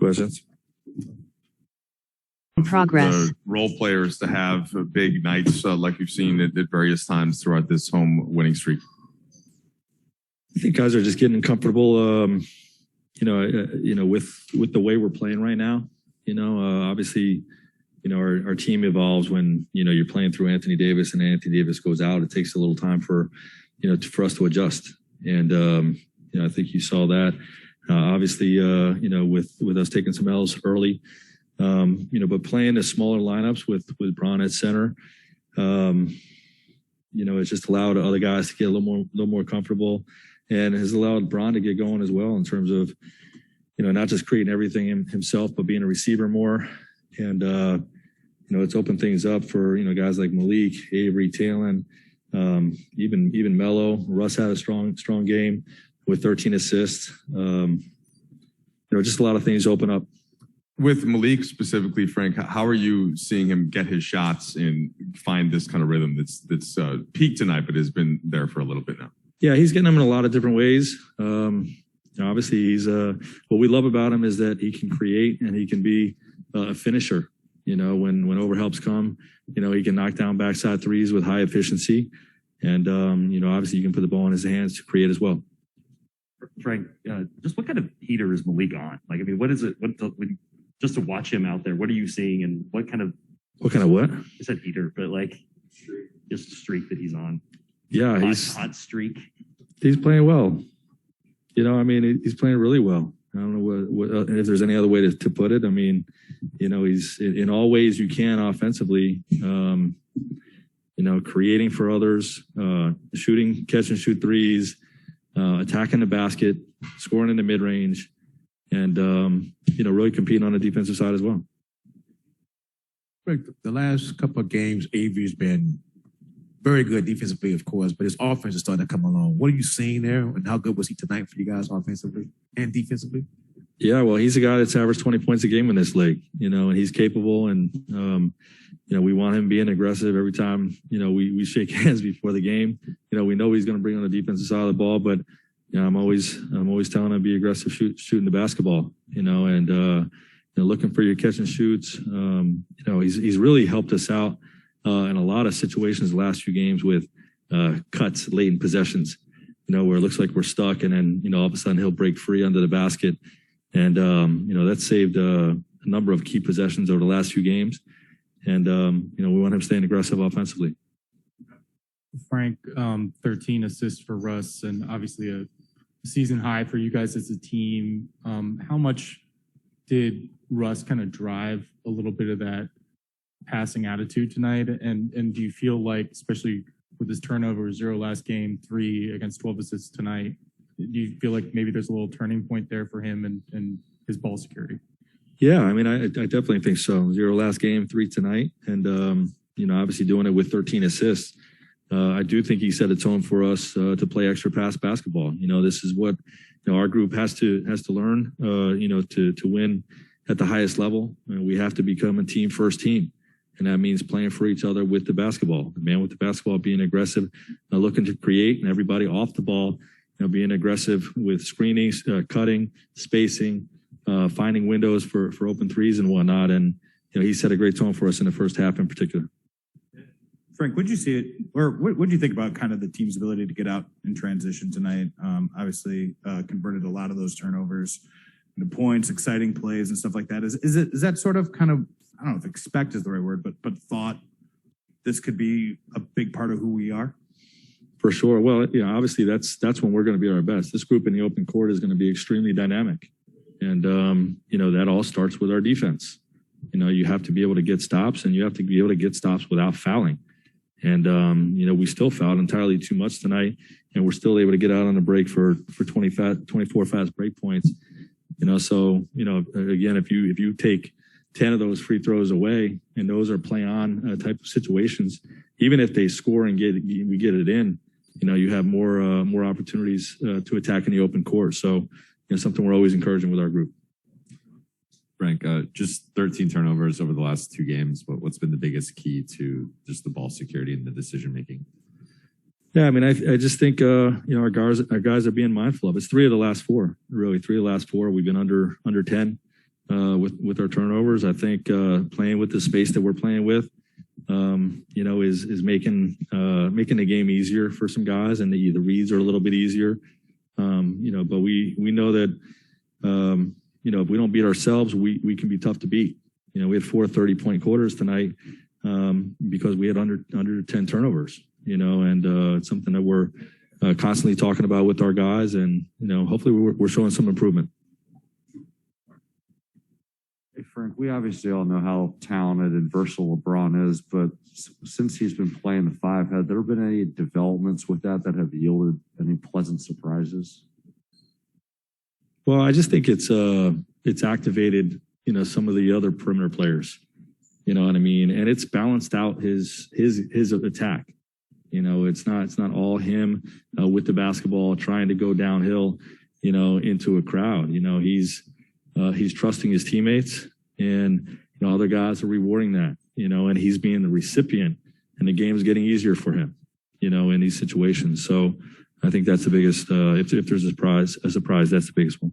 questions. Progress. The role players to have big nights like we've seen at various times throughout this home winning streak? I think guys are just getting comfortable, with the way we're playing right now. Obviously, our team evolves when, you're playing through Anthony Davis and Anthony Davis goes out. It takes a little time for us to adjust. And, I think you saw that, obviously, with us taking some L's early, but playing the smaller lineups with Bron at center, it's just allowed other guys to get a little more comfortable, and has allowed Bron to get going as well in terms of, not just creating everything himself, but being a receiver more. And, it's opened things up for, guys like Malik, Avery, Talon, even Melo. Russ had a strong game with 13 assists. Just a lot of things open up. With Malik specifically, Frank, how are you seeing him get his shots and find this kind of rhythm that's peaked tonight, but has been there for a little bit now? Yeah, he's getting them in a lot of different ways. Obviously, he's what we love about him is that he can create and he can be a finisher. When overhelps come, he can knock down backside threes with high efficiency, and obviously you can put the ball in his hands to create as well. Frank, just what kind of heater is Malik on? Like, I mean, what is it? Just to watch him out there, what are you seeing, and what kind of what? I said heater, but like just a streak that he's on. Yeah, he's hot streak. He's playing well. He's playing really well. I don't know what if there's any other way to put it. I mean, he's in all ways you can offensively. Creating for others, shooting, catch and shoot threes, attacking the basket, scoring in the mid range. And, really competing on the defensive side as well. The last couple of games, Avery's been very good defensively, of course, but his offense is starting to come along. What are you seeing there, and how good was he tonight for you guys offensively and defensively? Yeah, well, he's a guy that's averaged 20 points a game in this league, and he's capable. And, we want him being aggressive every time, we shake hands before the game. We know he's going to bring on the defensive side of the ball, but I'm always telling him to be aggressive shooting the basketball, and looking for your catch and shoots. He's really helped us out in a lot of situations the last few games with cuts late in possessions, where it looks like we're stuck, and then all of a sudden he'll break free under the basket, and that saved a number of key possessions over the last few games, and we want him staying aggressive offensively. Frank, 13 assists for Russ, and obviously a season high for you guys as a team. How much did Russ kind of drive a little bit of that passing attitude tonight? And do you feel like, especially with his turnover, 0 last game, 3 against 12 assists tonight, do you feel like maybe there's a little turning point there for him and his ball security? Yeah, I definitely think so. 0 last game, 3 tonight, and obviously doing it with 13 assists. I do think he set a tone for us to play extra pass basketball. This is what our group has to learn. To win at the highest level, we have to become a team first team, and that means playing for each other with the basketball. The man with the basketball being aggressive, looking to create, and everybody off the ball, being aggressive with screening, cutting, spacing, finding windows for open threes and whatnot. And he set a great tone for us in the first half in particular. Frank, what did you see it, or what did you think about kind of the team's ability to get out in transition tonight? Obviously, converted a lot of those turnovers into points, exciting plays, and stuff like that. Is that sort of kind of, I don't know if expect is the right word, but thought this could be a big part of who we are? For sure. Well, obviously that's when we're going to be our best. This group in the open court is going to be extremely dynamic, and that all starts with our defense. You have to be able to get stops, and you have to be able to get stops without fouling. And, we still fouled entirely too much tonight, and we're still able to get out on the break for 24 fast break points. So, again, if you take 10 of those free throws away, and those are play on type of situations, even if they score and we get it in, you have more opportunities to attack in the open court. So, something we're always encouraging with our group. Frank, just 13 turnovers over the last 2 games. What's been the biggest key to just the ball security and the decision making? Yeah, I just think our guys are being mindful of it. It's 3 of the last 4, really. 3 of the last 4 we've been under 10. with our turnovers. I think playing with the space that we're playing with, is making the game easier for some guys, and the reads are a little bit easier. But we know that if we don't beat ourselves, we can be tough to beat. We had 4 30-point quarters tonight because we had under 10 turnovers. And it's something that we're constantly talking about with our guys, and hopefully we're showing some improvement. Hey, Frank, we obviously all know how talented and versatile LeBron is, but since he's been playing the 5, have there been any developments with that have yielded any pleasant surprises? Well, I just think it's activated, some of the other perimeter players. You know what I mean? And it's balanced out his attack. It's not all him with the basketball trying to go downhill, into a crowd. He's trusting his teammates, and other guys are rewarding that. And he's being the recipient, and the game's getting easier for him. In these situations. So I think that's the biggest. If there's a surprise, that's the biggest one.